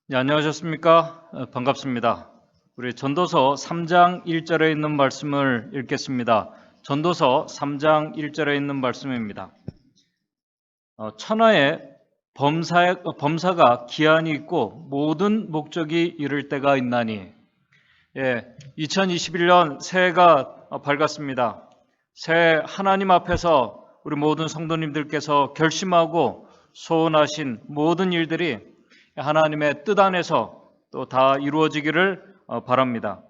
네, 안녕하셨습니까? 반갑습니다. 우리 전도서 3장 1절에 있는 말씀을 읽겠습니다. 전도서 3장 1절에 있는 말씀입니다. 천하에 범사가 기한이 있고 모든 목적이 이를 때가 있나니. 2021년 새해가 밝았습니다. 새해 하나님 앞에서 우리 모든 성도님들께서 결심하고 소원하신 모든 일들이 하나님의 뜻 안에서 또 다 이루어지기를 바랍니다.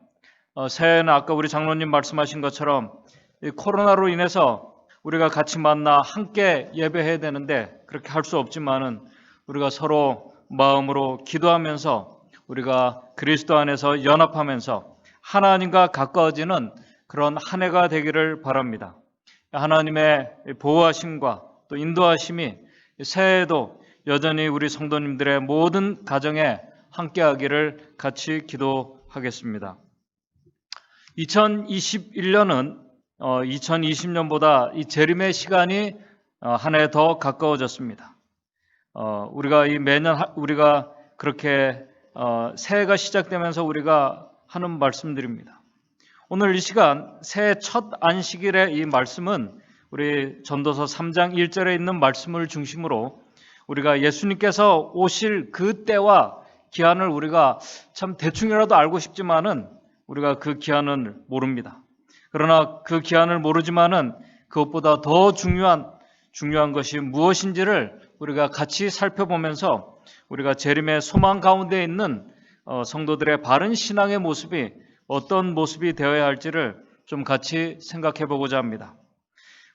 새해는 아까 우리 장로님 말씀하신 것처럼 이 코로나로 인해서 우리가 같이 만나 함께 예배해야 되는데 그렇게 할 수 없지만은 우리가 서로 마음으로 기도하면서 우리가 그리스도 안에서 연합하면서 하나님과 가까워지는 그런 한 해가 되기를 바랍니다. 하나님의 보호하심과 또 인도하심이 새해에도 여전히 우리 성도님들의 모든 가정에 함께하기를 같이 기도하겠습니다. 2021년은 2020년보다 이 재림의 시간이 한 해 더 가까워졌습니다. 우리가 매년 우리가 그렇게 새해가 시작되면서 우리가 하는 말씀드립니다. 오늘 이 시간 새해 첫 안식일의 이 말씀은 우리 전도서 3장 1절에 있는 말씀을 중심으로 우리가 예수님께서 오실 그 때와 기한을 우리가 참 대충이라도 알고 싶지만은 우리가 그 기한을 모릅니다. 그러나 그 기한을 모르지만은 그것보다 더 중요한 것이 무엇인지를 우리가 같이 살펴보면서 우리가 재림의 소망 가운데 있는 성도들의 바른 신앙의 모습이 어떤 모습이 되어야 할지를 좀 같이 생각해 보고자 합니다.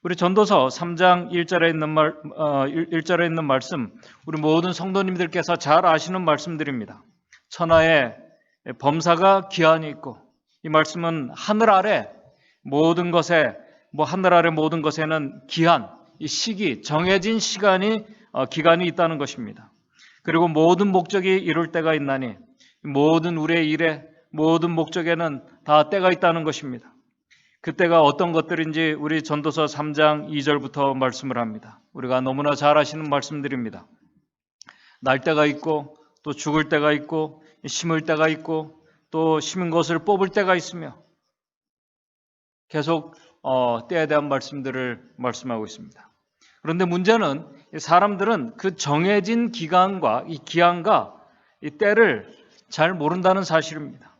우리 전도서 3장 1절에 있는 말씀, 우리 모든 성도님들께서 잘 아시는 말씀들입니다. 천하에 범사가 기한이 있고, 이 말씀은 하늘 아래 모든 것에는 기한, 이 시기, 정해진 기간이 있다는 것입니다. 그리고 모든 목적이 이룰 때가 있나니, 모든 우리의 일에, 모든 목적에는 다 때가 있다는 것입니다. 그때가 어떤 것들인지 우리 전도서 3장 2절부터 말씀을 합니다. 우리가 너무나 잘 아시는 말씀들입니다. 날 때가 있고 또 죽을 때가 있고 심을 때가 있고 또 심은 것을 뽑을 때가 있으며 계속 때에 대한 말씀들을 말씀하고 있습니다. 그런데 문제는 사람들은 그 정해진 기간과 이 기한과 이 때를 잘 모른다는 사실입니다.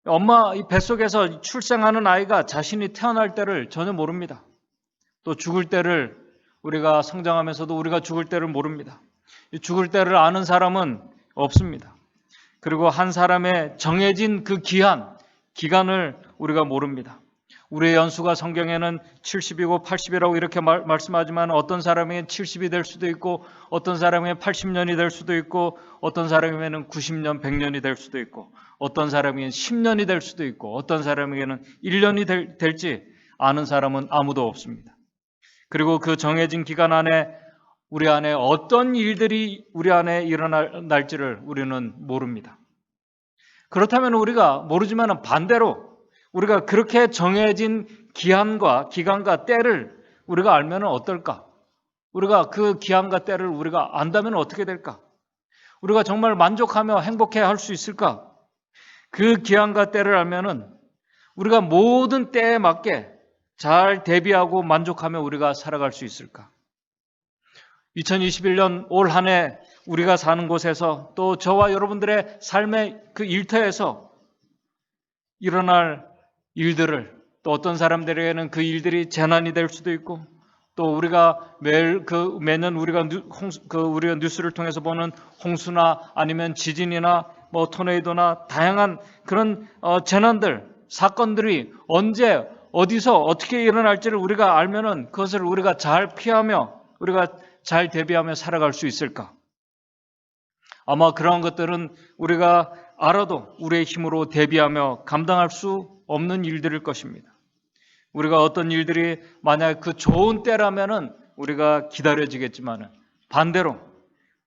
엄마 뱃속에서 출생하는 아이가 자신이 태어날 때를 전혀 모릅니다. 또 죽을 때를 우리가 성장하면서도 우리가 죽을 때를 모릅니다. 죽을 때를 아는 사람은 없습니다. 그리고 한 사람의 정해진 그 기간을 우리가 모릅니다. 우리의 연수가 성경에는 70이고 80이라고 이렇게 말씀하지만 어떤 사람에게 70이 될 수도 있고 어떤 사람에게 80년이 될 수도 있고 어떤 사람에게는 90년, 100년이 될 수도 있고 어떤 사람에게는 10년이 될 수도 있고 어떤 사람에게는 1년이 될지 아는 사람은 아무도 없습니다. 그리고 그 정해진 기간 안에 우리 안에 어떤 일들이 우리 안에 일어날지를 우리는 모릅니다. 그렇다면 우리가 모르지만 반대로 우리가 그렇게 정해진 기간과 때를 우리가 알면 어떨까? 우리가 그 기한과 때를 우리가 안다면 어떻게 될까? 우리가 정말 만족하며 행복해 할 수 있을까? 그 기한과 때를 알면은 우리가 모든 때에 맞게 잘 대비하고 만족하며 우리가 살아갈 수 있을까? 2021년 올 한 해 우리가 사는 곳에서 또 저와 여러분들의 삶의 그 일터에서 일어날 일들을 또 어떤 사람들에게는 그 일들이 재난이 될 수도 있고 또 우리가 매년 우리가 뉴스를 통해서 보는 홍수나 아니면 지진이나 뭐 토네이도나 다양한 그런 재난들 사건들이 언제 어디서 어떻게 일어날지를 우리가 알면은 그것을 우리가 잘 피하며 우리가 잘 대비하며 살아갈 수 있을까? 아마 그러한 것들은 우리가 알아도 우리의 힘으로 대비하며 감당할 수 없는 일들일 것입니다. 우리가 어떤 일들이 만약 그 좋은 때라면은 우리가 기다려지겠지만은 반대로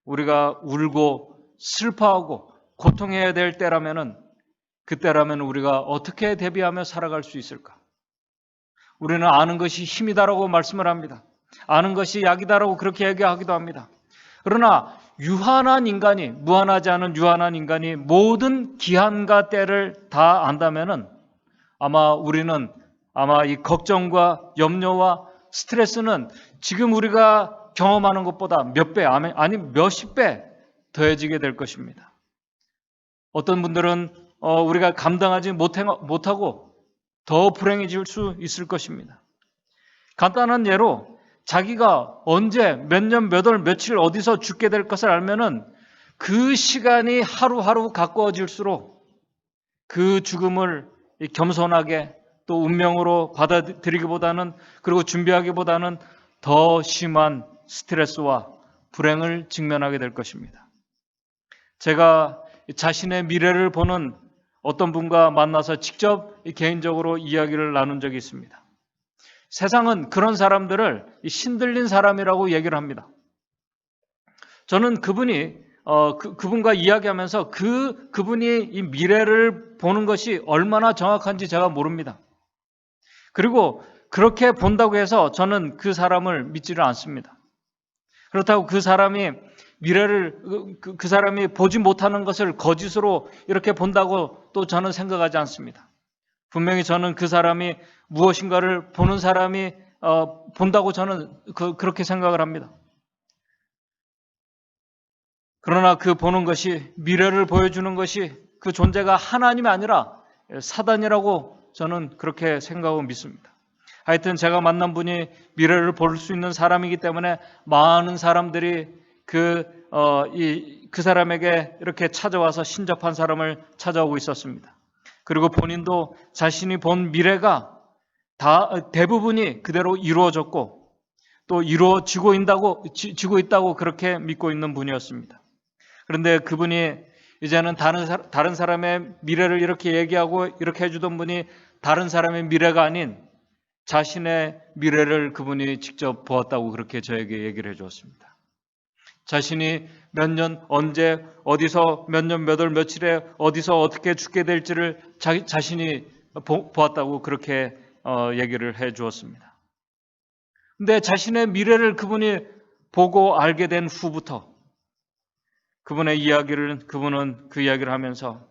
우리가 울고 슬퍼하고 고통해야 될 때라면은 그때라면 우리가 어떻게 대비하며 살아갈 수 있을까? 우리는 아는 것이 힘이다라고 말씀을 합니다. 아는 것이 약이다라고 그렇게 얘기하기도 합니다. 그러나 유한한 인간이, 무한하지 않은 유한한 인간이 모든 기한과 때를 다 안다면은 우리는 이 걱정과 염려와 스트레스는 지금 우리가 경험하는 것보다 몇 배, 아니 몇십 배 더해지게 될 것입니다. 어떤 분들은 우리가 감당하지 못하고 더 불행해질 수 있을 것입니다. 간단한 예로 자기가 언제 몇 년, 몇 월, 며칠 어디서 죽게 될 것을 알면은 그 시간이 하루하루 가까워질수록 그 죽음을 겸손하게 또 운명으로 받아들이기보다는, 그리고 준비하기보다는 더 심한 스트레스와 불행을 직면하게 될 것입니다. 제가 자신의 미래를 보는 어떤 분과 만나서 직접 개인적으로 이야기를 나눈 적이 있습니다. 세상은 그런 사람들을 신들린 사람이라고 얘기를 합니다. 저는 그분과 이야기하면서 그분이 이 미래를 보는 것이 얼마나 정확한지 제가 모릅니다. 그리고 그렇게 본다고 해서 저는 그 사람을 믿지를 않습니다. 그렇다고 그 사람이 그 사람이 보지 못하는 것을 거짓으로 이렇게 본다고 또 저는 생각하지 않습니다. 분명히 저는 그 사람이 무엇인가를 보는 사람이 본다고 저는 그렇게 생각을 합니다. 그러나 그 보는 것이, 미래를 보여주는 것이 그 존재가 하나님이 아니라 사단이라고 저는 그렇게 생각하고 믿습니다. 하여튼 제가 만난 분이 미래를 볼 수 있는 사람이기 때문에 많은 사람들이 그 사람에게 이렇게 찾아와서 신접한 사람을 찾아오고 있었습니다. 그리고 본인도 자신이 본 미래가 대부분이 그대로 이루어졌고 또 이루어지고 있다고 그렇게 믿고 있는 분이었습니다. 그런데 그분이 이제는 다른 사람의 미래를 이렇게 얘기하고 이렇게 해주던 분이 다른 사람의 미래가 아닌 자신의 미래를 그분이 직접 보았다고 그렇게 저에게 얘기를 해주었습니다. 자신이 몇 년, 언제, 어디서, 몇 년, 몇 월, 며칠에 어디서 어떻게 죽게 될지를 자신이 보았다고 그렇게 얘기를 해주었습니다. 근데 자신의 미래를 그분이 보고 알게 된 후부터 그분은 그 이야기를 하면서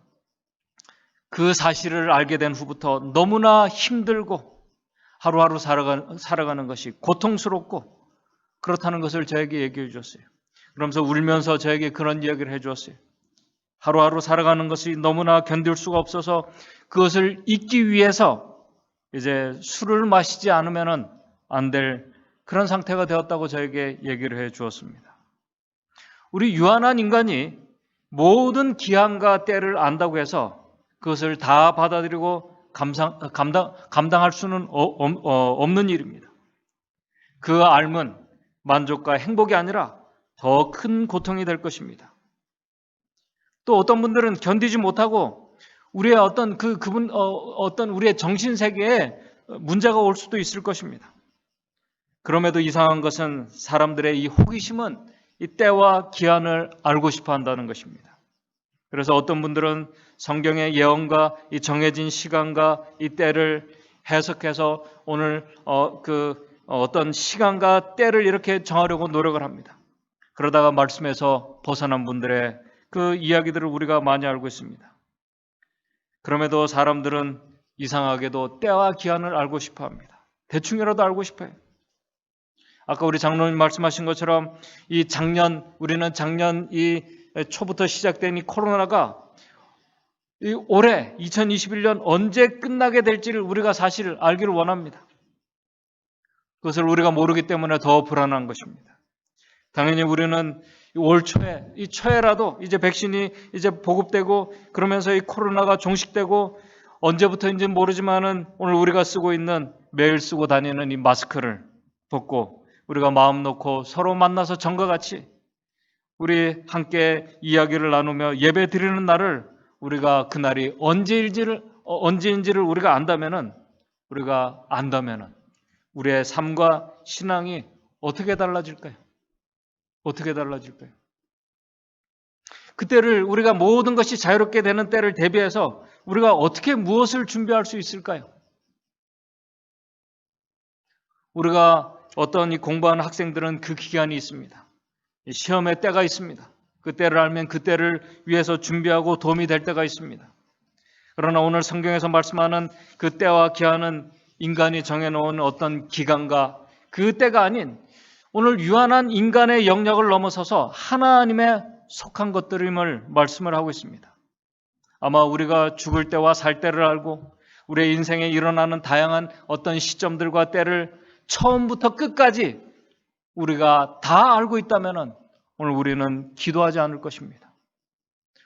그 사실을 알게 된 후부터 너무나 힘들고 하루하루 살아가는 것이 고통스럽고 그렇다는 것을 저에게 얘기해 주었어요. 그러면서 울면서 저에게 그런 이야기를 해 주었어요. 하루하루 살아가는 것이 너무나 견딜 수가 없어서 그것을 잊기 위해서 이제 술을 마시지 않으면 안 될 그런 상태가 되었다고 저에게 얘기를 해 주었습니다. 우리 유한한 인간이 모든 기한과 때를 안다고 해서 그것을 다 받아들이고 감당할 수는 없는 일입니다. 그 알면 만족과 행복이 아니라 더 큰 고통이 될 것입니다. 또 어떤 분들은 견디지 못하고 우리의 어떤 우리의 정신 세계에 문제가 올 수도 있을 것입니다. 그럼에도 이상한 것은 사람들의 이 호기심은 이 때와 기한을 알고 싶어 한다는 것입니다. 그래서 어떤 분들은 성경의 예언과 이 정해진 시간과 이 때를 해석해서 오늘 어떤 시간과 때를 이렇게 정하려고 노력을 합니다. 그러다가 말씀에서 벗어난 분들의 그 이야기들을 우리가 많이 알고 있습니다. 그럼에도 사람들은 이상하게도 때와 기한을 알고 싶어 합니다. 대충이라도 알고 싶어요. 아까 우리 장로님 말씀하신 것처럼 우리는 작년 이 초부터 시작된 이 코로나가 올해 2021년 언제 끝나게 될지를 우리가 사실 알기를 원합니다. 그것을 우리가 모르기 때문에 더 불안한 것입니다. 당연히 우리는 올 초에, 이 초에라도 이제 백신이 이제 보급되고 그러면서 이 코로나가 종식되고 언제부터인지는 모르지만은 오늘 우리가 쓰고 있는 매일 쓰고 다니는 이 마스크를 벗고 우리가 마음 놓고 서로 만나서 전과 같이 우리 함께 이야기를 나누며 예배 드리는 날을 우리가 그날이 언제인지를 우리가 안다면은 우리의 삶과 신앙이 어떻게 달라질까요? 어떻게 달라질까요? 그때를 우리가 모든 것이 자유롭게 되는 때를 대비해서 우리가 어떻게 무엇을 준비할 수 있을까요? 우리가 어떤 이 공부하는 학생들은 그 기간이 있습니다. 시험의 때가 있습니다. 그 때를 알면 그 때를 위해서 준비하고 도움이 될 때가 있습니다. 그러나 오늘 성경에서 말씀하는 그 때와 기한은 인간이 정해놓은 어떤 기간과 그 때가 아닌 오늘 유한한 인간의 영역을 넘어서서 하나님의 속한 것들임을 말씀을 하고 있습니다. 아마 우리가 죽을 때와 살 때를 알고 우리의 인생에 일어나는 다양한 어떤 시점들과 때를 처음부터 끝까지 우리가 다 알고 있다면 오늘 우리는 기도하지 않을 것입니다.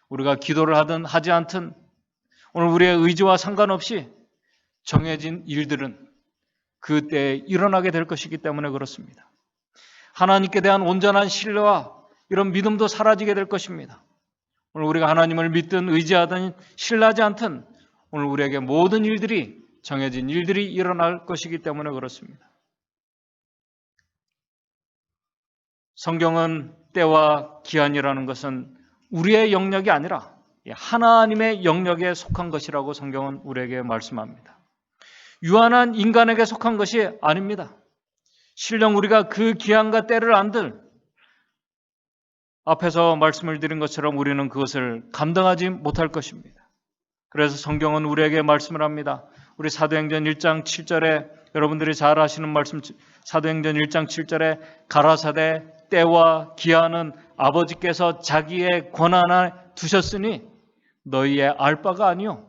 우리가 기도를 하든 하지 않든 오늘 우리의 의지와 상관없이 정해진 일들은 그때에 일어나게 될 것이기 때문에 그렇습니다. 하나님께 대한 온전한 신뢰와 이런 믿음도 사라지게 될 것입니다. 오늘 우리가 하나님을 믿든 의지하든 신뢰하지 않든 오늘 우리에게 모든 일들이 정해진 일들이 일어날 것이기 때문에 그렇습니다. 성경은 때와 기한이라는 것은 우리의 영역이 아니라 하나님의 영역에 속한 것이라고 성경은 우리에게 말씀합니다. 유한한 인간에게 속한 것이 아닙니다. 실령 우리가 그 기한과 때를 안들 앞에서 말씀을 드린 것처럼 우리는 그것을 감당하지 못할 것입니다. 그래서 성경은 우리에게 말씀을 합니다. 우리 사도행전 1장 7절에 여러분들이 잘 아시는 말씀 사도행전 1장 7절에 가라사대 때와 기한은 아버지께서 자기의 권한에 두셨으니 너희의 알 바가 아니요.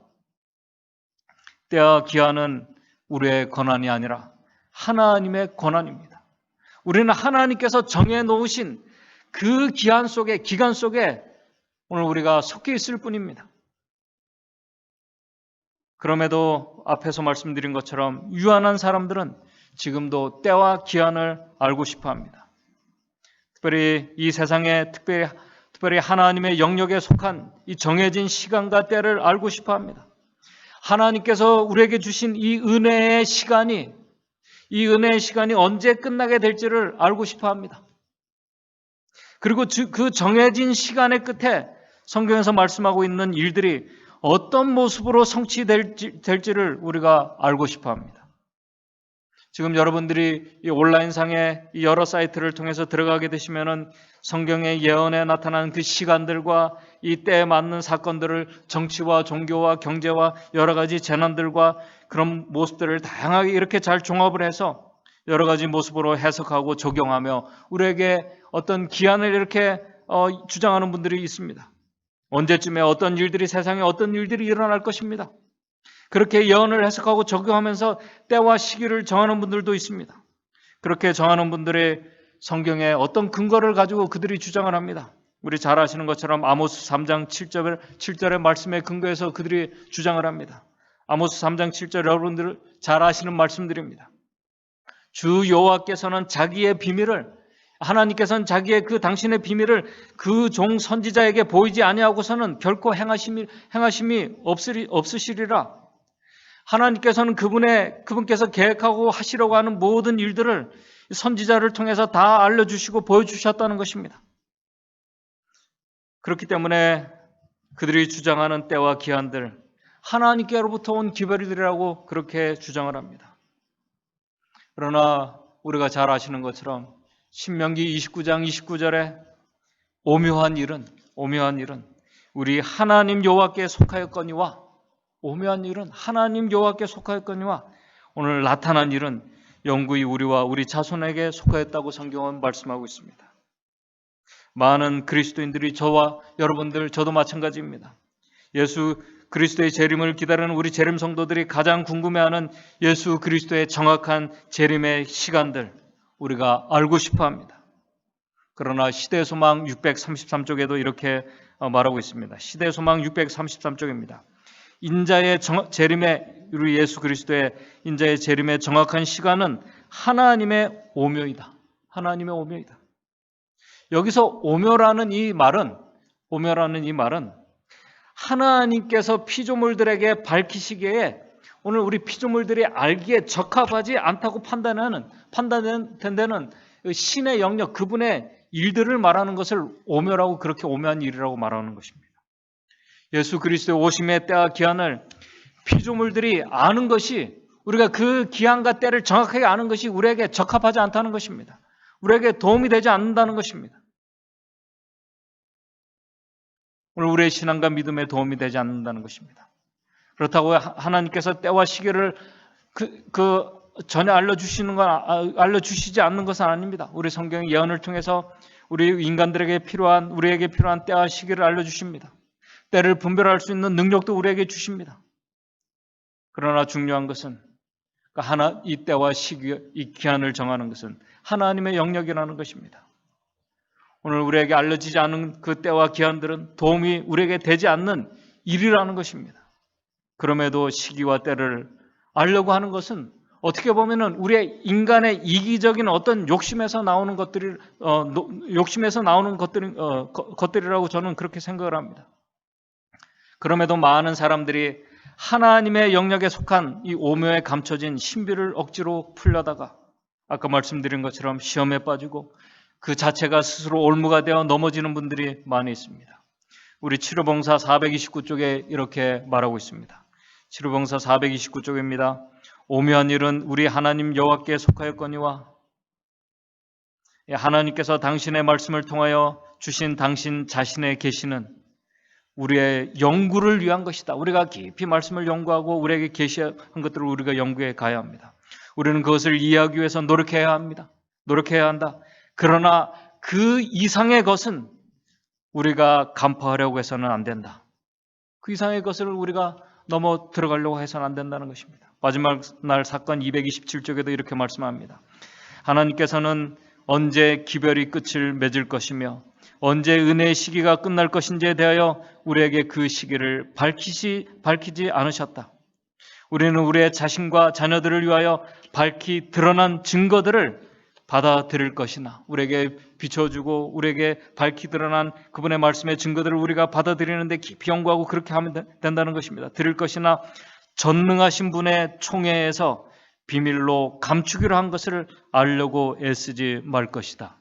때와 기한은 우리의 권한이 아니라 하나님의 권한입니다. 우리는 하나님께서 정해놓으신 그 기간 속에 오늘 우리가 속해 있을 뿐입니다. 그럼에도 앞에서 말씀드린 것처럼 유한한 사람들은 지금도 때와 기한을 알고 싶어 합니다. 특별히 이 세상에 특별히 하나님의 영역에 속한 이 정해진 시간과 때를 알고 싶어 합니다. 하나님께서 우리에게 주신 이 은혜의 시간이 언제 끝나게 될지를 알고 싶어 합니다. 그리고 그 정해진 시간의 끝에 성경에서 말씀하고 있는 일들이 어떤 모습으로 성취될지를 우리가 알고 싶어 합니다. 지금 여러분들이 이 온라인상의 여러 사이트를 통해서 들어가게 되시면은 성경의 예언에 나타난 그 시간들과 이 때에 맞는 사건들을 정치와 종교와 경제와 여러 가지 재난들과 그런 모습들을 다양하게 이렇게 잘 종합을 해서 여러 가지 모습으로 해석하고 적용하며 우리에게 어떤 기한을 이렇게 주장하는 분들이 있습니다. 언제쯤에 어떤 일들이 세상에 어떤 일들이 일어날 것입니다. 그렇게 예언을 해석하고 적용하면서 때와 시기를 정하는 분들도 있습니다. 그렇게 정하는 분들의 성경에 어떤 근거를 가지고 그들이 주장을 합니다. 우리 잘 아시는 것처럼 아모스 3장 7절의 말씀에 근거해서 그들이 주장을 합니다. 아모스 3장 7절 여러분들 잘 아시는 말씀들입니다. 주 여호와께서는 자기의 비밀을 하나님께서는 자기의 그 당신의 비밀을 그 종 선지자에게 보이지 아니하고서는 결코 행하심이 없으시리라. 하나님께서는 그분께서 계획하고 하시려고 하는 모든 일들을 선지자를 통해서 다 알려주시고 보여주셨다는 것입니다. 그렇기 때문에 그들이 주장하는 때와 기한들 하나님께로부터 온 기별이라고 그렇게 주장을 합니다. 그러나 우리가 잘 아시는 것처럼 신명기 29장 29절에 오묘한 일은 우리 하나님 여호와께 속하였거니와 오묘한 일은 하나님 여호와께 속하였거니와 오늘 나타난 일은 영구히 우리와 우리 자손에게 속하였다고 성경은 말씀하고 있습니다. 많은 그리스도인들이 저와 여러분들 저도 마찬가지입니다. 예수 그리스도의 재림을 기다리는 우리 재림 성도들이 가장 궁금해하는 예수 그리스도의 정확한 재림의 시간들 우리가 알고 싶어 합니다. 그러나 시대소망 633쪽에도 이렇게 말하고 있습니다. 시대소망 633쪽입니다. 인자의 재림의 우리 예수 그리스도의 인자의 재림의 정확한 시간은 하나님의 오묘이다. 하나님의 오묘이다. 여기서 오묘라는 이 말은 하나님께서 피조물들에게 밝히시기에 오늘 우리 피조물들이 알기에 적합하지 않다고 판단된다는 신의 영역, 그분의 일들을 말하는 것을 오묘라고 그렇게 오묘한 일이라고 말하는 것입니다. 예수 그리스도의 오심의 때와 기한을 피조물들이 아는 것이 우리가 그 기한과 때를 정확하게 아는 것이 우리에게 적합하지 않다는 것입니다. 우리에게 도움이 되지 않는다는 것입니다. 오늘 우리의 신앙과 믿음에 도움이 되지 않는다는 것입니다. 그렇다고 하나님께서 때와 시기를 전혀 알려주시지 않는 것은 아닙니다. 우리 성경의 예언을 통해서 우리에게 필요한 때와 시기를 알려주십니다. 때를 분별할 수 있는 능력도 우리에게 주십니다. 그러나 중요한 것은 이 때와 시기, 이 기한을 정하는 것은 하나님의 영역이라는 것입니다. 오늘 우리에게 알려지지 않은 그 때와 기한들은 도움이 우리에게 되지 않는 일이라는 것입니다. 그럼에도 시기와 때를 알려고 하는 것은 어떻게 보면은 우리의 인간의 이기적인 어떤 욕심에서 나오는 것들이라고 저는 그렇게 생각을 합니다. 그럼에도 많은 사람들이 하나님의 영역에 속한 이 오묘에 감춰진 신비를 억지로 풀려다가 아까 말씀드린 것처럼 시험에 빠지고 그 자체가 스스로 올무가 되어 넘어지는 분들이 많이 있습니다. 우리 치료봉사 429쪽에 이렇게 말하고 있습니다. 치료봉사 429쪽입니다. 오묘한 일은 우리 하나님 여호와께 속하였거니와 하나님께서 당신의 말씀을 통하여 주신 당신 자신의 계시는 우리의 연구를 위한 것이다. 우리가 깊이 말씀을 연구하고 우리에게 계시한 것들을 우리가 연구해 가야 합니다. 우리는 그것을 이해하기 위해서 노력해야 한다. 그러나 그 이상의 것은 우리가 간파하려고 해서는 안 된다. 그 이상의 것을 우리가 넘어 들어가려고 해서는 안 된다는 것입니다. 마지막 날 사건 227쪽에도 이렇게 말씀합니다. 하나님께서는 언제 기별이 끝을 맺을 것이며 언제 은혜의 시기가 끝날 것인지에 대하여 우리에게 그 시기를 밝히지 않으셨다. 우리는 우리의 자신과 자녀들을 위하여 밝히 드러난 증거들을 받아들일 것이나 우리에게 비춰주고 우리에게 밝히 드러난 그분의 말씀의 증거들을 우리가 받아들이는데 깊이 연구하고 그렇게 하면 된다는 것입니다. 들을 것이나 전능하신 분의 총회에서 비밀로 감추기로 한 것을 알려고 애쓰지 말 것이다.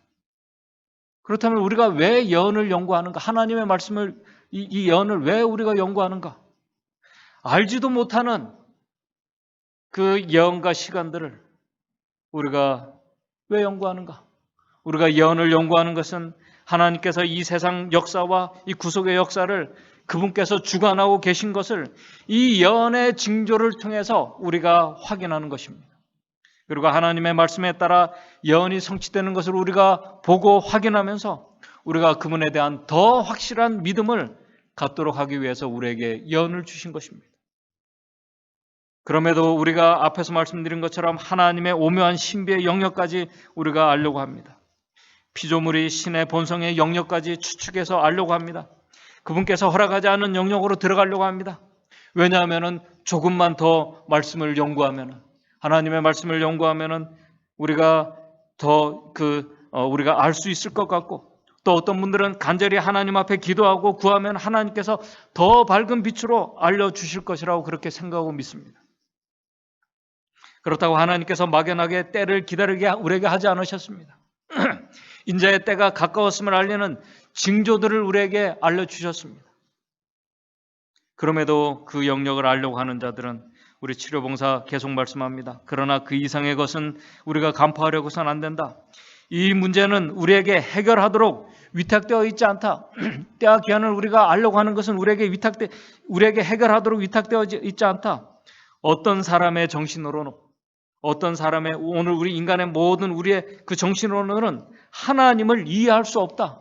그렇다면 우리가 왜 예언을 연구하는가? 하나님의 말씀을 이 예언을 왜 우리가 연구하는가? 알지도 못하는 그 예언과 시간들을 우리가 왜 연구하는가? 우리가 예언을 연구하는 것은 하나님께서 이 세상 역사와 이 구속의 역사를 그분께서 주관하고 계신 것을 이 예언의 징조를 통해서 우리가 확인하는 것입니다. 그리고 하나님의 말씀에 따라 예언이 성취되는 것을 우리가 보고 확인하면서 우리가 그분에 대한 더 확실한 믿음을 갖도록 하기 위해서 우리에게 예언을 주신 것입니다. 그럼에도 우리가 앞에서 말씀드린 것처럼 하나님의 오묘한 신비의 영역까지 우리가 알려고 합니다. 피조물이 신의 본성의 영역까지 추측해서 알려고 합니다. 그분께서 허락하지 않은 영역으로 들어가려고 합니다. 왜냐하면 조금만 더 말씀을 연구하면 하나님의 말씀을 연구하면 우리가 우리가 알 수 있을 것 같고 또 어떤 분들은 간절히 하나님 앞에 기도하고 구하면 하나님께서 더 밝은 빛으로 알려주실 것이라고 그렇게 생각하고 믿습니다. 그렇다고 하나님께서 막연하게 때를 기다리게 우리에게 하지 않으셨습니다. 인자의 때가 가까웠음을 알리는 징조들을 우리에게 알려주셨습니다. 그럼에도 그 영역을 알려고 하는 자들은 우리 치료봉사 계속 말씀합니다. 그러나 그 이상의 것은 우리가 간파하려고 해서는 안 된다. 이 문제는 우리에게 해결하도록 위탁되어 있지 않다. 때와 기한을 우리가 알려고 하는 것은 우리에게 해결하도록 위탁되어 있지 않다. 어떤 사람의 정신으로는 오늘 우리 인간의 모든 우리의 그 정신으로는 하나님을 이해할 수 없다.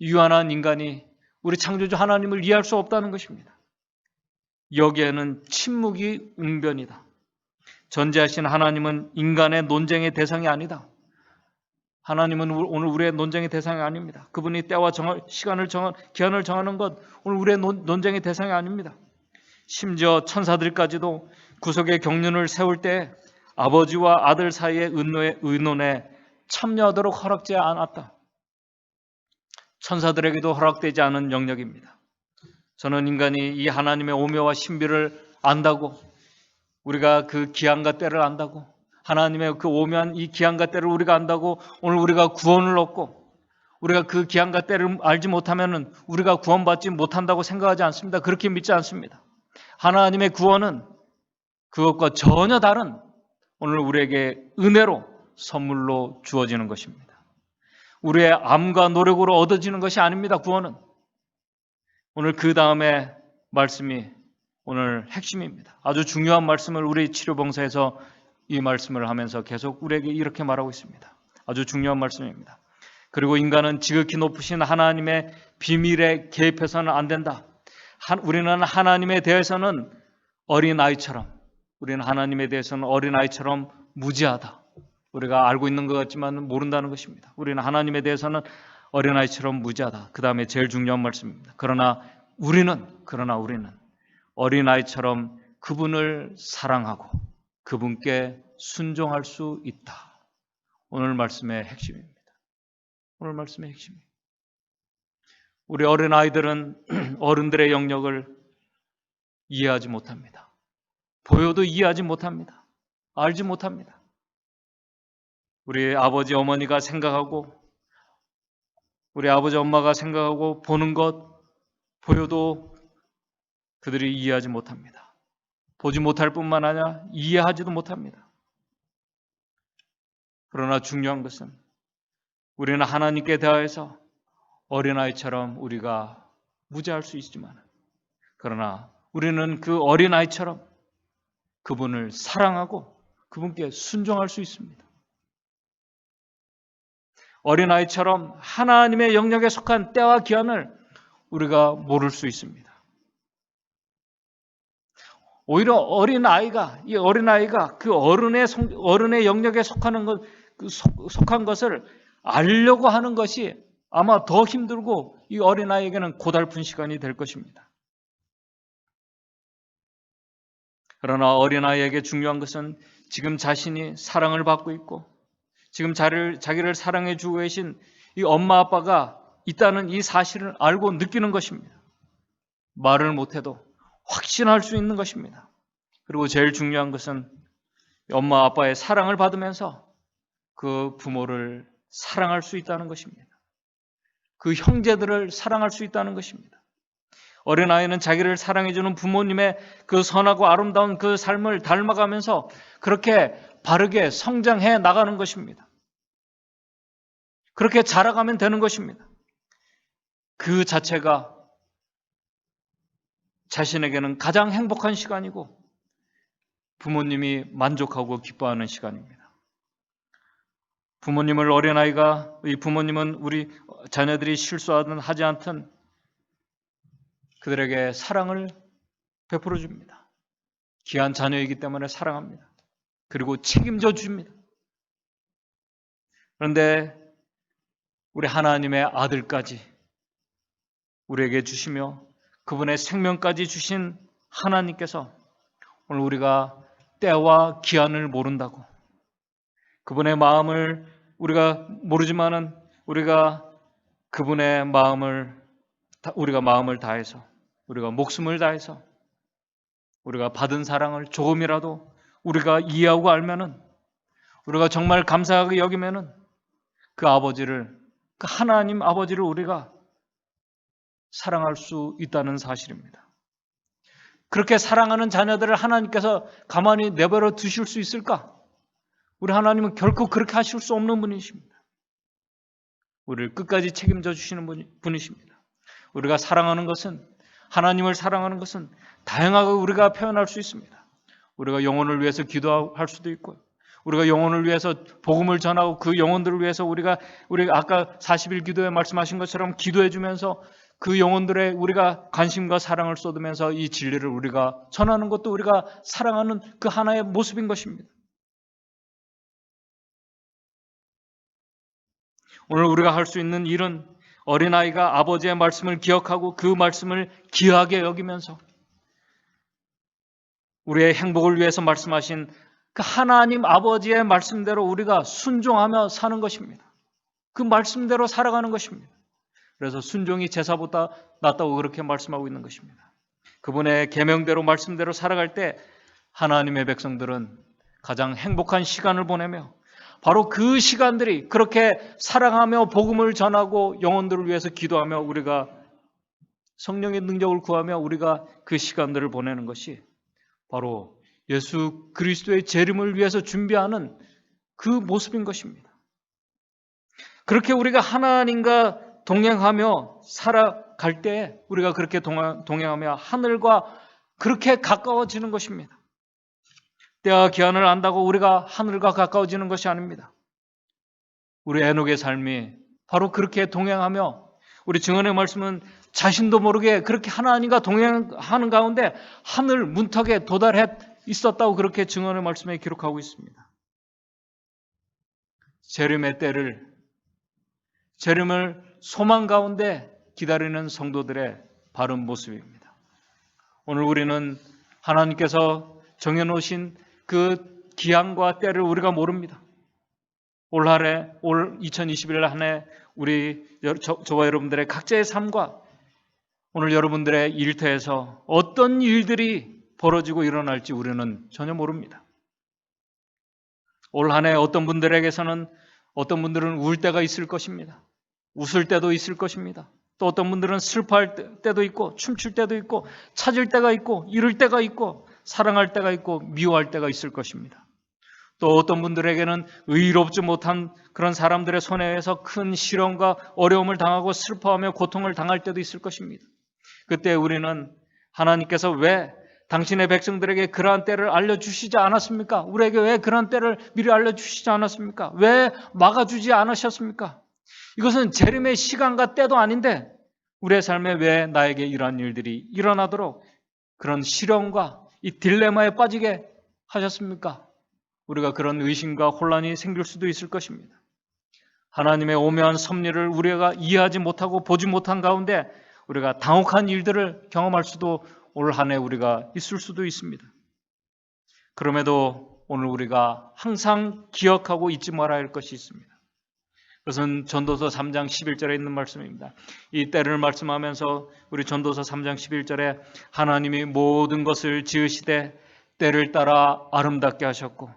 유한한 인간이 우리 창조주 하나님을 이해할 수 없다는 것입니다. 여기에는 침묵이 웅변이다. 전지하신 하나님은 인간의 논쟁의 대상이 아니다. 하나님은 오늘 우리의 논쟁의 대상이 아닙니다. 그분이 때와 기한을 정하는 것 오늘 우리의 논쟁의 대상이 아닙니다. 심지어 천사들까지도 구속의 경륜을 세울 때 아버지와 아들 사이의 의논에 참여하도록 허락되지 않았다. 천사들에게도 허락되지 않은 영역입니다. 저는 인간이 이 하나님의 오묘와 신비를 안다고 우리가 그 기한과 때를 안다고 하나님의 그 오묘한 이 기한과 때를 우리가 안다고 오늘 우리가 구원을 얻고 우리가 그 기한과 때를 알지 못하면 우리가 구원받지 못한다고 생각하지 않습니다. 그렇게 믿지 않습니다. 하나님의 구원은 그것과 전혀 다른 오늘 우리에게 은혜로 선물로 주어지는 것입니다. 우리의 암과 노력으로 얻어지는 것이 아닙니다. 구원은 오늘 그 다음에 말씀이 오늘 핵심입니다. 아주 중요한 말씀을 우리 치료봉사에서 이 말씀을 하면서 계속 우리에게 이렇게 말하고 있습니다. 아주 중요한 말씀입니다. 그리고 인간은 지극히 높으신 하나님의 비밀에 개입해서는 안 된다. 우리는 하나님에 대해서는 어린아이처럼, 우리는 하나님에 대해서는 어린아이처럼 무지하다. 우리가 알고 있는 것 같지만 모른다는 것입니다. 우리는 하나님에 대해서는 어린아이처럼 무지하다. 그 다음에 제일 중요한 말씀입니다. 그러나 우리는 어린아이처럼 그분을 사랑하고 그분께 순종할 수 있다. 오늘 말씀의 핵심입니다. 오늘 말씀의 핵심. 우리 어린아이들은 어른들의 영역을 이해하지 못합니다. 보여도 이해하지 못합니다. 알지 못합니다. 우리 아버지 어머니가 생각하고 우리 아버지 엄마가 생각하고 보는 것 보여도 그들이 이해하지 못합니다. 보지 못할 뿐만 아니라 이해하지도 못합니다. 그러나 중요한 것은 우리는 하나님께 대하여서 어린아이처럼 우리가 무지할 수 있지만 그러나 우리는 그 어린아이처럼 그분을 사랑하고 그분께 순종할 수 있습니다. 어린아이처럼 하나님의 영역에 속한 때와 기한을 우리가 모를 수 있습니다. 오히려 이 어린아이가 그 어른의 영역에 속한 것을 알려고 하는 것이 아마 더 힘들고 이 어린아이에게는 고달픈 시간이 될 것입니다. 그러나 어린아이에게 중요한 것은 지금 자신이 사랑을 받고 있고 지금 자기를 사랑해 주고 계신 이 엄마 아빠가 있다는 이 사실을 알고 느끼는 것입니다. 말을 못해도 확신할 수 있는 것입니다. 그리고 제일 중요한 것은 엄마 아빠의 사랑을 받으면서 그 부모를 사랑할 수 있다는 것입니다. 그 형제들을 사랑할 수 있다는 것입니다. 어린아이는 자기를 사랑해주는 부모님의 그 선하고 아름다운 그 삶을 닮아가면서 그렇게 바르게 성장해 나가는 것입니다. 그렇게 자라가면 되는 것입니다. 그 자체가 자신에게는 가장 행복한 시간이고 부모님이 만족하고 기뻐하는 시간입니다. 부모님은 우리 자녀들이 실수하든 하지 않든 그들에게 사랑을 베풀어 줍니다. 귀한 자녀이기 때문에 사랑합니다. 그리고 책임져 줍니다. 그런데 우리 하나님의 아들까지 우리에게 주시며 그분의 생명까지 주신 하나님께서 오늘 우리가 때와 기한을 모른다고 그분의 마음을 우리가 모르지만은 우리가 그분의 우리가 마음을 다해서 우리가 목숨을 다해서 우리가 받은 사랑을 조금이라도 우리가 이해하고 알면은 우리가 정말 감사하게 여기면은 그 하나님 아버지를 우리가 사랑할 수 있다는 사실입니다. 그렇게 사랑하는 자녀들을 하나님께서 가만히 내버려 두실 수 있을까? 우리 하나님은 결코 그렇게 하실 수 없는 분이십니다. 우리를 끝까지 책임져 주시는 분이십니다. 우리가 하나님을 사랑하는 것은 다양하게 우리가 표현할 수 있습니다. 우리가 영혼을 위해서 기도할 수도 있고요. 우리가 영혼을 위해서 복음을 전하고 그 영혼들을 위해서 우리가 아까 40일 기도에 말씀하신 것처럼 기도해 주면서 그 영혼들의 우리가 관심과 사랑을 쏟으면서 이 진리를 우리가 전하는 것도 우리가 사랑하는 그 하나의 모습인 것입니다. 오늘 우리가 할 수 있는 일은 어린아이가 아버지의 말씀을 기억하고 그 말씀을 귀하게 여기면서 우리의 행복을 위해서 말씀하신 그 하나님 아버지의 말씀대로 우리가 순종하며 사는 것입니다. 그 말씀대로 살아가는 것입니다. 그래서 순종이 제사보다 낫다고 그렇게 말씀하고 있는 것입니다. 그분의 계명대로 말씀대로 살아갈 때 하나님의 백성들은 가장 행복한 시간을 보내며 바로 그 시간들이 그렇게 사랑하며 복음을 전하고 영혼들을 위해서 기도하며 우리가 성령의 능력을 구하며 우리가 그 시간들을 보내는 것이 바로 예수 그리스도의 재림을 위해서 준비하는 그 모습인 것입니다. 그렇게 우리가 하나님과 동행하며 갈 때 우리가 그렇게 동행하며 하늘과 그렇게 가까워지는 것입니다. 때와 기한을 안다고 우리가 하늘과 가까워지는 것이 아닙니다. 우리 에녹의 삶이 바로 그렇게 동행하며 우리 증언의 말씀은 자신도 모르게 그렇게 하나님과 동행하는 가운데 하늘 문턱에 도달해 있었다고 그렇게 증언의 말씀에 기록하고 있습니다. 재림의 때를, 재림을 소망 가운데 기다리는 성도들의 바른 모습입니다. 오늘 우리는 하나님께서 정해놓으신 그 기한과 때를 우리가 모릅니다. 올 2021 한 해 우리 저와 여러분들의 각자의 삶과 오늘 여러분들의 일터에서 어떤 일들이 벌어지고 일어날지 우리는 전혀 모릅니다. 올 한 해 어떤 분들에게서는 어떤 분들은 울 때가 있을 것입니다. 웃을 때도 있을 것입니다. 또 어떤 분들은 슬퍼할 때도 있고 춤출 때도 있고 찾을 때가 있고 잃을 때가 있고 사랑할 때가 있고 미워할 때가 있을 것입니다. 또 어떤 분들에게는 의롭지 못한 그런 사람들의 손에 의해서 큰 시련과 어려움을 당하고 슬퍼하며 고통을 당할 때도 있을 것입니다. 그때 우리는 하나님께서 왜 당신의 백성들에게 그러한 때를 알려주시지 않았습니까? 우리에게 왜 그러한 때를 미리 알려주시지 않았습니까? 왜 막아주지 않으셨습니까? 이것은 재림의 시간과 때도 아닌데 우리의 삶에 왜 나에게 이러한 일들이 일어나도록 그런 시련과 이 딜레마에 빠지게 하셨습니까? 우리가 그런 의심과 혼란이 생길 수도 있을 것입니다. 하나님의 오묘한 섭리를 우리가 이해하지 못하고 보지 못한 가운데 우리가 당혹한 일들을 경험할 수도 올 한 해 우리가 있을 수도 있습니다. 그럼에도 오늘 우리가 항상 기억하고 잊지 말아야 할 것이 있습니다. 그것은 전도서 3장 11절에 있는 말씀입니다. 이 때를 말씀하면서 우리 전도서 3장 11절에 하나님이 모든 것을 지으시되 때를 따라 아름답게 하셨고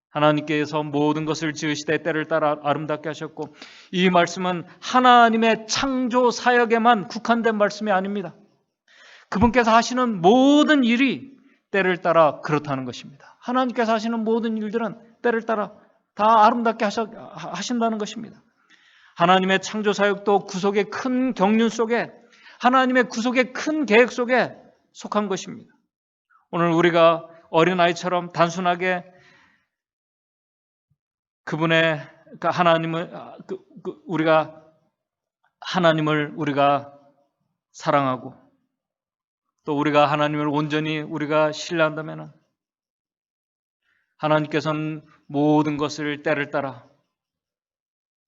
하나님께서 모든 것을 지으시되 때를 따라 아름답게 하셨고 이 말씀은 하나님의 창조 사역에만 국한된 말씀이 아닙니다. 그분께서 하시는 모든 일이 때를 따라 그렇다는 것입니다. 하나님께서 하시는 모든 일들은 때를 따라 다 아름답게 하신다는 것입니다. 하나님의 창조 사역도 구속의 큰 경륜 속에 하나님의 구속의 큰 계획 속에 속한 것입니다. 오늘 우리가 어린아이처럼 단순하게 그분의 우리가 하나님을 우리가 사랑하고 또 우리가 하나님을 온전히 우리가 신뢰한다면 하나님께서는 모든 것을 때를 따라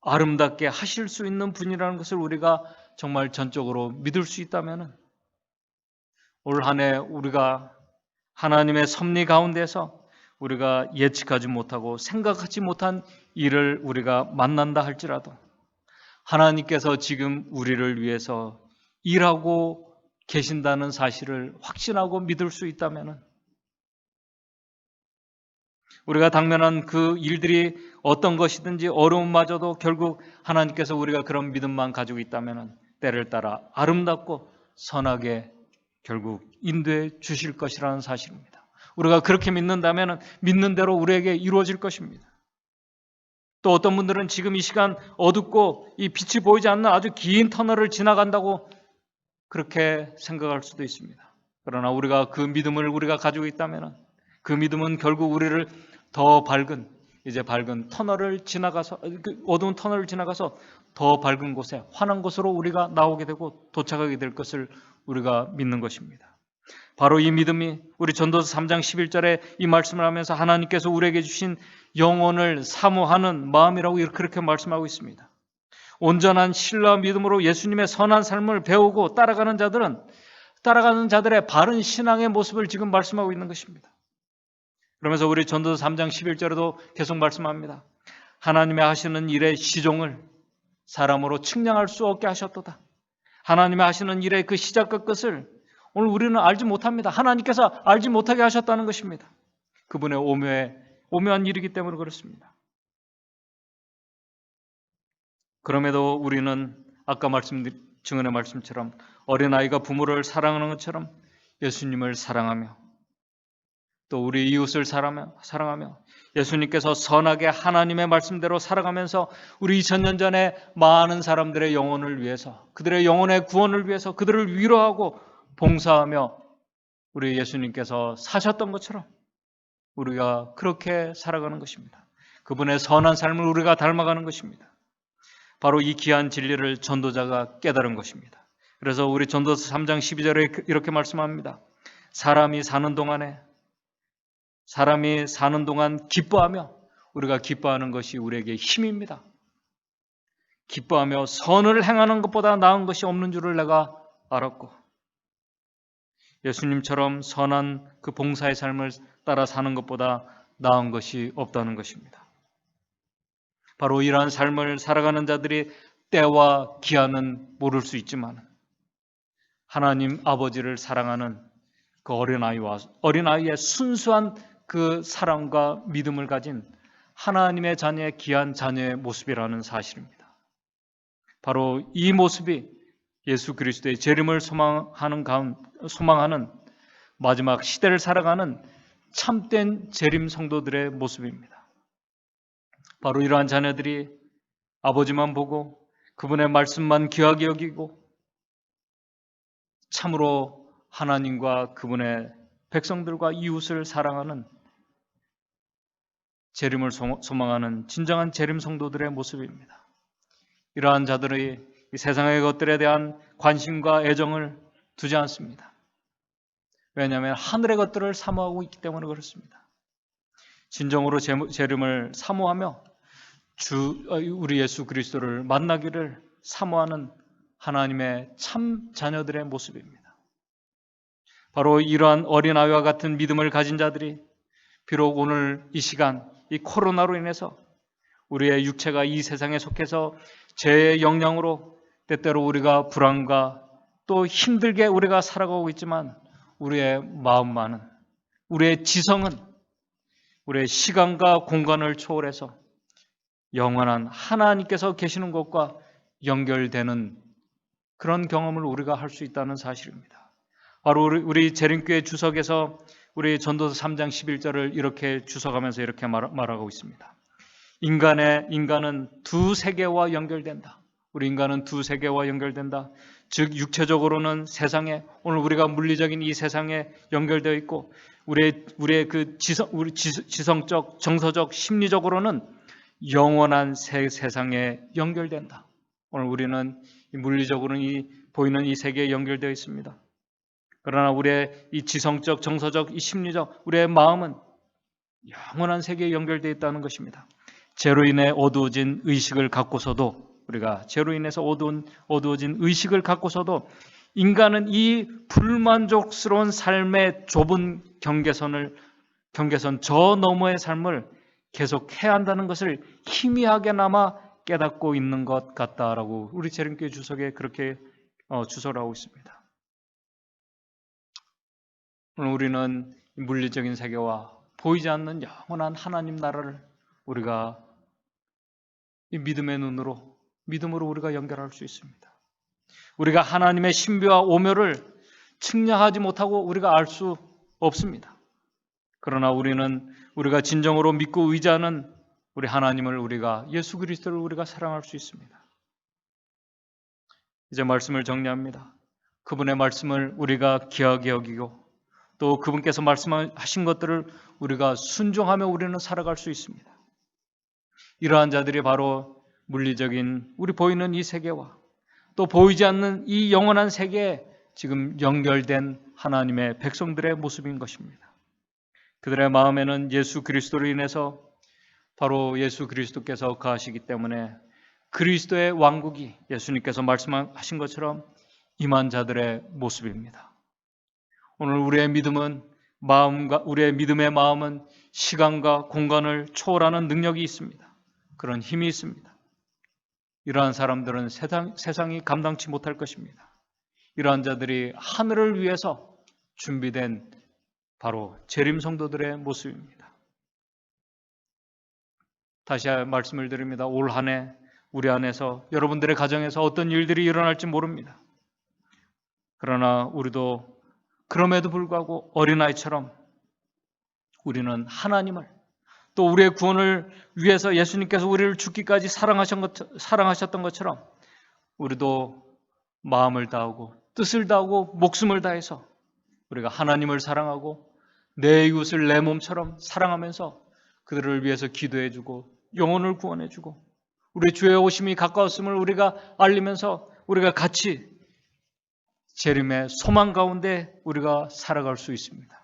아름답게 하실 수 있는 분이라는 것을 우리가 정말 전적으로 믿을 수 있다면 올 한 해 우리가 하나님의 섭리 가운데서 우리가 예측하지 못하고 생각하지 못한 일을 우리가 만난다 할지라도 하나님께서 지금 우리를 위해서 일하고 계신다는 사실을 확신하고 믿을 수 있다면 우리가 당면한 그 일들이 어떤 것이든지 어려움마저도 결국 하나님께서 우리가 그런 믿음만 가지고 있다면 때를 따라 아름답고 선하게 결국 인도해 주실 것이라는 사실입니다. 우리가 그렇게 믿는다면 믿는 대로 우리에게 이루어질 것입니다. 또 어떤 분들은 지금 이 시간 어둡고 이 빛이 보이지 않는 아주 긴 터널을 지나간다고 그렇게 생각할 수도 있습니다. 그러나 우리가 그 믿음을 우리가 가지고 있다면 그 믿음은 결국 우리를 더 밝은 터널을 지나가서 어두운 터널을 지나가서 더 밝은 곳에 환한 곳으로 우리가 나오게 되고 도착하게 될 것을 우리가 믿는 것입니다. 바로 이 믿음이 우리 전도서 3장 11절에 이 말씀을 하면서 하나님께서 우리에게 주신 영혼을 사모하는 마음이라고 그렇게 말씀하고 있습니다. 온전한 신뢰와 믿음으로 예수님의 선한 삶을 배우고 따라가는 자들의 바른 신앙의 모습을 지금 말씀하고 있는 것입니다. 그러면서 우리 전도서 3장 11절에도 계속 말씀합니다. 하나님의 하시는 일의 시종을 사람으로 측량할 수 없게 하셨도다. 하나님의 하시는 일의 그 시작과 끝을 오늘 우리는 알지 못합니다. 하나님께서 알지 못하게 하셨다는 것입니다. 그분의 오묘한 일이기 때문에 그렇습니다. 그럼에도 우리는 아까 증언의 말씀처럼 어린아이가 부모를 사랑하는 것처럼 예수님을 사랑하며 또 우리 이웃을 사랑하며 예수님께서 선하게 하나님의 말씀대로 살아가면서 우리 2000년 전에 많은 사람들의 영혼을 위해서, 그들의 영혼의 구원을 위해서 그들을 위로하고 봉사하며 우리 예수님께서 사셨던 것처럼 우리가 그렇게 살아가는 것입니다. 그분의 선한 삶을 우리가 닮아가는 것입니다. 바로 이 귀한 진리를 전도자가 깨달은 것입니다. 그래서 우리 전도서 3장 12절에 이렇게 말씀합니다. 사람이 사는 동안 기뻐하며, 우리가 기뻐하는 것이 우리에게 힘입니다. 기뻐하며 선을 행하는 것보다 나은 것이 없는 줄을 내가 알았고, 예수님처럼 선한 그 봉사의 삶을 따라 사는 것보다 나은 것이 없다는 것입니다. 바로 이러한 삶을 살아가는 자들이 때와 기한은 모를 수 있지만 하나님 아버지를 사랑하는 그 어린아이의 순수한 그 사랑과 믿음을 가진 하나님의 자녀의 귀한 자녀의 모습이라는 사실입니다. 바로 이 모습이 예수 그리스도의 재림을 소망하는 마지막 시대를 살아가는 참된 재림 성도들의 모습입니다. 바로 이러한 자녀들이 아버지만 보고 그분의 말씀만 귀하게 여기고 참으로 하나님과 그분의 백성들과 이웃을 사랑하는 재림을 소망하는 진정한 재림 성도들의 모습입니다. 이러한 자들이 이 세상의 것들에 대한 관심과 애정을 두지 않습니다. 왜냐하면 하늘의 것들을 사모하고 있기 때문에 그렇습니다. 진정으로 재림을 사모하며 우리 예수 그리스도를 만나기를 사모하는 하나님의 참 자녀들의 모습입니다. 바로 이러한 어린아이와 같은 믿음을 가진 자들이 비록 오늘 이 시간 이 코로나로 인해서 우리의 육체가 이 세상에 속해서 죄의 영향으로 때때로 우리가 불안과 또 힘들게 우리가 살아가고 있지만 우리의 마음만은, 우리의 지성은 우리의 시간과 공간을 초월해서 영원한 하나님께서 계시는 곳과 연결되는 그런 경험을 우리가 할 수 있다는 사실입니다. 바로 우리 재림교회 주석에서 우리 전도서 3장 11절을 이렇게 주석하면서 이렇게 말하고 있습니다. 인간은 두 세계와 연결된다. 우리 인간은 두 세계와 연결된다. 즉 육체적으로는 세상에, 오늘 우리가 물리적인 이 세상에 연결되어 있고 우리의 그 지성적, 정서적, 심리적으로는 영원한 세상에 연결된다. 오늘 우리는 물리적으로는 보이는 이 세계에 연결되어 있습니다. 그러나 우리의 이 지성적, 정서적, 이 심리적, 우리의 마음은 영원한 세계에 연결되어 있다는 것입니다. 죄로 인해 어두워진 의식을 갖고서도, 우리가 죄로 인해서 어두워진 의식을 갖고서도 인간은 이 불만족스러운 삶의 좁은 경계선 저 너머의 삶을 계속해야 한다는 것을 희미하게나마 깨닫고 있는 것 같다라고 우리 재림교회 주석에 그렇게 주소를 하고 있습니다. 오늘 우리는 물리적인 세계와 보이지 않는 영원한 하나님 나라를 우리가 이 믿음의 눈으로, 믿음으로 우리가 연결할 수 있습니다. 우리가 하나님의 신비와 오묘를 측량하지 못하고 우리가 알 수 없습니다. 그러나 우리가 진정으로 믿고 의지하는 우리 하나님을, 우리가 예수 그리스도를 우리가 사랑할 수 있습니다. 이제 말씀을 정리합니다. 그분의 말씀을 우리가 귀하게 여기고 또 그분께서 말씀하신 것들을 우리가 순종하며 우리는 살아갈 수 있습니다. 이러한 자들이 바로 물리적인 우리 보이는 이 세계와 또 보이지 않는 이 영원한 세계에 지금 연결된 하나님의 백성들의 모습인 것입니다. 그들의 마음에는 예수 그리스도로 인해서 바로 예수 그리스도께서 거하시기 때문에 그리스도의 왕국이 예수님께서 말씀하신 것처럼 임한 자들의 모습입니다. 오늘 우리의 믿음의 마음은 시간과 공간을 초월하는 능력이 있습니다. 그런 힘이 있습니다. 이러한 사람들은 세상이 감당치 못할 것입니다. 이러한 자들이 하늘을 위해서 준비된 바로 재림 성도들의 모습입니다. 다시 말씀을 드립니다. 올 한 해 우리 안에서, 여러분들의 가정에서 어떤 일들이 일어날지 모릅니다. 그러나 우리도 그럼에도 불구하고 어린아이처럼 우리는 하나님을, 또 우리의 구원을 위해서 예수님께서 우리를 죽기까지 사랑하셨던 것처럼 우리도 마음을 다하고 뜻을 다하고 목숨을 다해서 우리가 하나님을 사랑하고 내 이웃을 내 몸처럼 사랑하면서 그들을 위해서 기도해주고 영혼을 구원해주고 우리 주의 오심이 가까웠음을 우리가 알리면서 우리가 같이 재림의 소망 가운데 우리가 살아갈 수 있습니다.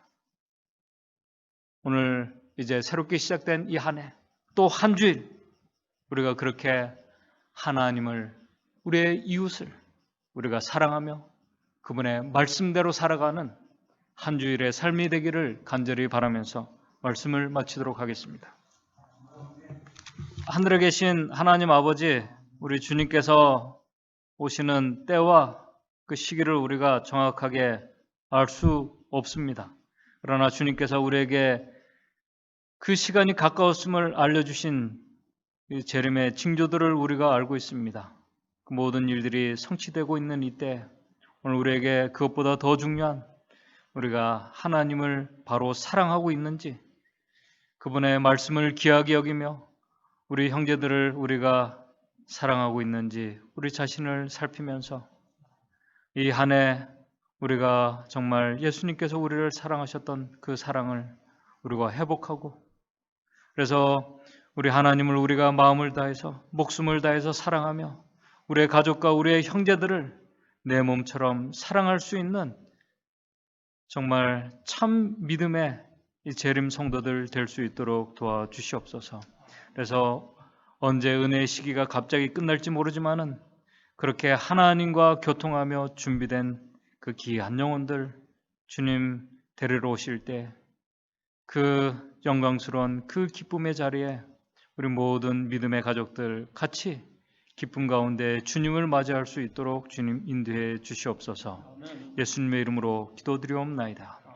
오늘 이제 새롭게 시작된 이 한 해, 또 한 주일 우리가 그렇게 하나님을, 우리의 이웃을 우리가 사랑하며 그분의 말씀대로 살아가는 한 주일의 삶이 되기를 간절히 바라면서 말씀을 마치도록 하겠습니다. 하늘에 계신 하나님 아버지, 우리 주님께서 오시는 때와 그 시기를 우리가 정확하게 알 수 없습니다. 그러나 주님께서 우리에게 그 시간이 가까웠음을 알려주신 재림의 징조들을 우리가 알고 있습니다. 그 모든 일들이 성취되고 있는 이때 오늘 우리에게 그것보다 더 중요한 우리가 하나님을 바로 사랑하고 있는지, 그분의 말씀을 귀하게 여기며 우리 형제들을 우리가 사랑하고 있는지 우리 자신을 살피면서 이 한 해 우리가 정말 예수님께서 우리를 사랑하셨던 그 사랑을 우리가 회복하고, 그래서 우리 하나님을 우리가 마음을 다해서 목숨을 다해서 사랑하며 우리의 가족과 우리의 형제들을 내 몸처럼 사랑할 수 있는 정말 참 믿음의 이 재림 성도들 될 수 있도록 도와주시옵소서. 그래서 언제 은혜의 시기가 갑자기 끝날지 모르지만은 그렇게 하나님과 교통하며 준비된 그 귀한 영혼들 주님 데리러 오실 때 그 영광스러운 그 기쁨의 자리에 우리 모든 믿음의 가족들 같이 기쁨 가운데 주님을 맞이할 수 있도록 주님 인도해 주시옵소서. 예수님의 이름으로 기도드리옵나이다.